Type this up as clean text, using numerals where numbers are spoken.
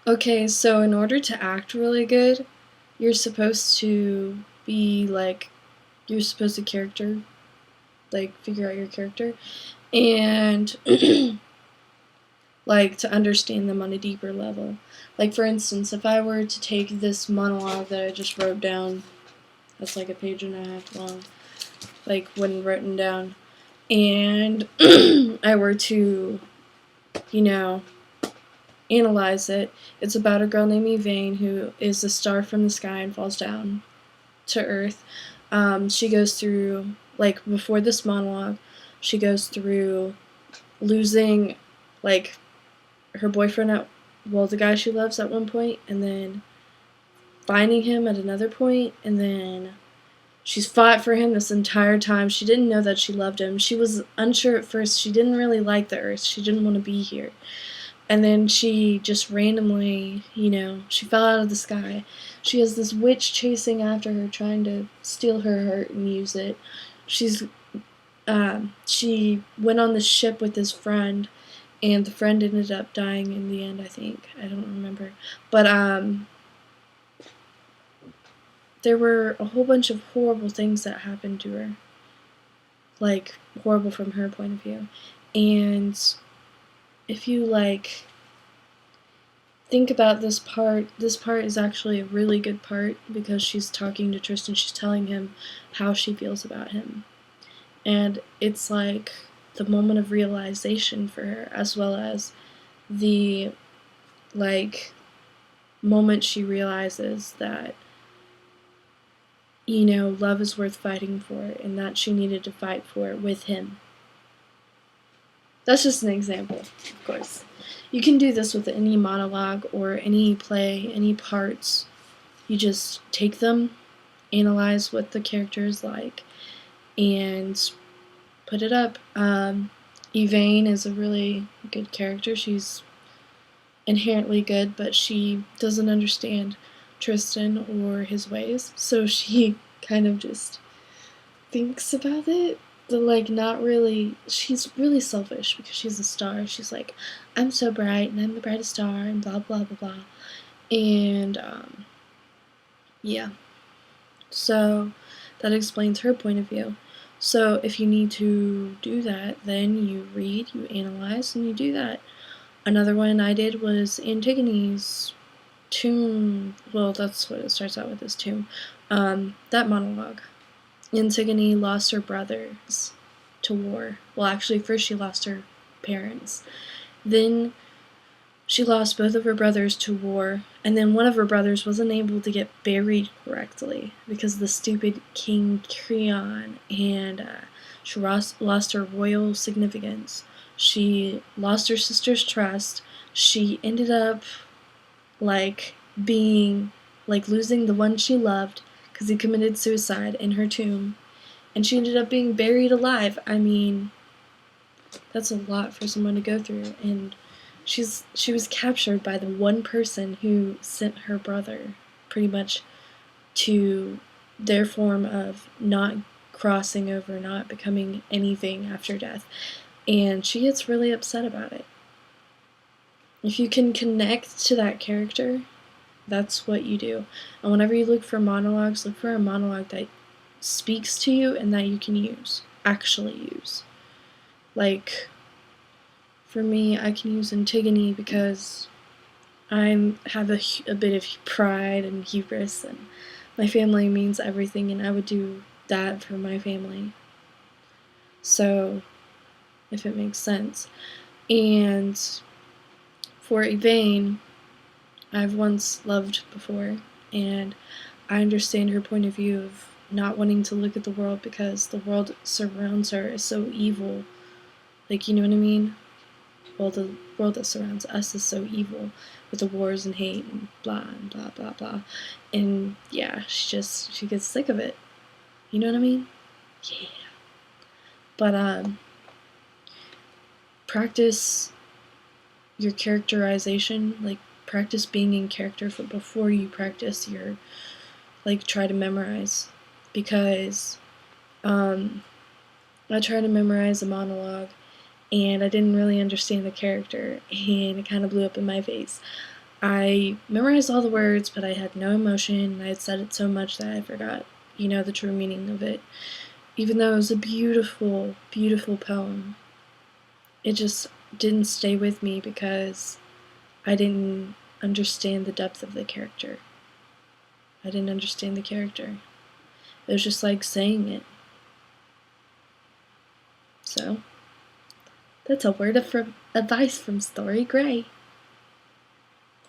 Okay, so in order to act really good, you're supposed to be like, you're supposed to figure out your character, and like to understand them on a deeper level. Like, for instance, if I were to take this monologue that I just wrote down, that's like a page and a half long, like when written down, and I were to, you know, analyze it, it's about a girl named Yvain who is a star from the sky and falls down to Earth. She goes through, like, before this monologue, she goes through losing, like, her boyfriend the guy she loves at one point, and then finding him at another point, and then she's fought for him this entire time. She didn't know that she loved him. She was unsure at first. She didn't really like the Earth. She didn't want to be here. And then she just randomly, she fell out of the sky. She has this witch chasing after her, trying to steal her heart and use it. She went on the ship with his friend, and the friend ended up dying in the end, I think. I don't remember. But there were a whole bunch of horrible things that happened to her. Like, horrible from her point of view. And if you, think about this part is actually a really good part because she's talking to Tristan. She's telling him how she feels about him. And it's like the moment of realization for her, as well as the, moment she realizes that, love is worth fighting for and that she needed to fight for it with him. That's just an example, of course. You can do this with any monologue or any play, any parts. You just take them, analyze what the character is like, and put it up. Yvain is a really good character. She's inherently good, but she doesn't understand Tristan or his ways, so she kind of just thinks about it, but not really. She's really selfish because she's a star. She's like, I'm so bright and I'm the brightest star and blah blah blah blah. And yeah, so that explains her point of view. So if you need to do that, then you read, you analyze, and you do that. Another one I did was Antigone's tomb. Well, that's what it starts out with, is tomb. That monologue. Antigone lost her brothers to war. Well, actually, first she lost her parents. Then she lost both of her brothers to war, and then one of her brothers wasn't able to get buried correctly because of the stupid King Creon, and she lost her royal significance. She lost her sister's trust. She ended up, being, losing the one she loved because he committed suicide in her tomb. And she ended up being buried alive. I mean, that's a lot for someone to go through. And she was captured by the one person who sent her brother, pretty much, to their form of not crossing over, not becoming anything after death. And she gets really upset about it. If you can connect to that character, that's what you do. And whenever you look for monologues, look for a monologue that speaks to you and that you can actually use. Like, for me, I can use Antigone because I have a bit of pride and hubris, and my family means everything, and I would do that for my family. So, if it makes sense. And for Yvain, I've once loved before, and I understand her point of view of not wanting to look at the world because the world surrounds her is so evil. You know what I mean? Well, the world that surrounds us is so evil with the wars and hate and blah blah blah. And yeah, she gets sick of it. You know what I mean? Yeah. But practice your characterization, practice being in character before you practice your, try to memorize. Because I tried to memorize a monologue and I didn't really understand the character, and it kind of blew up in my face. I memorized all the words, but I had no emotion, and I had said it so much that I forgot, the true meaning of it. Even though it was a beautiful, beautiful poem, it just didn't stay with me because I didn't understand the depth of the character. I didn't understand the character. It was just like saying it. So, that's a word of advice from Story Gray.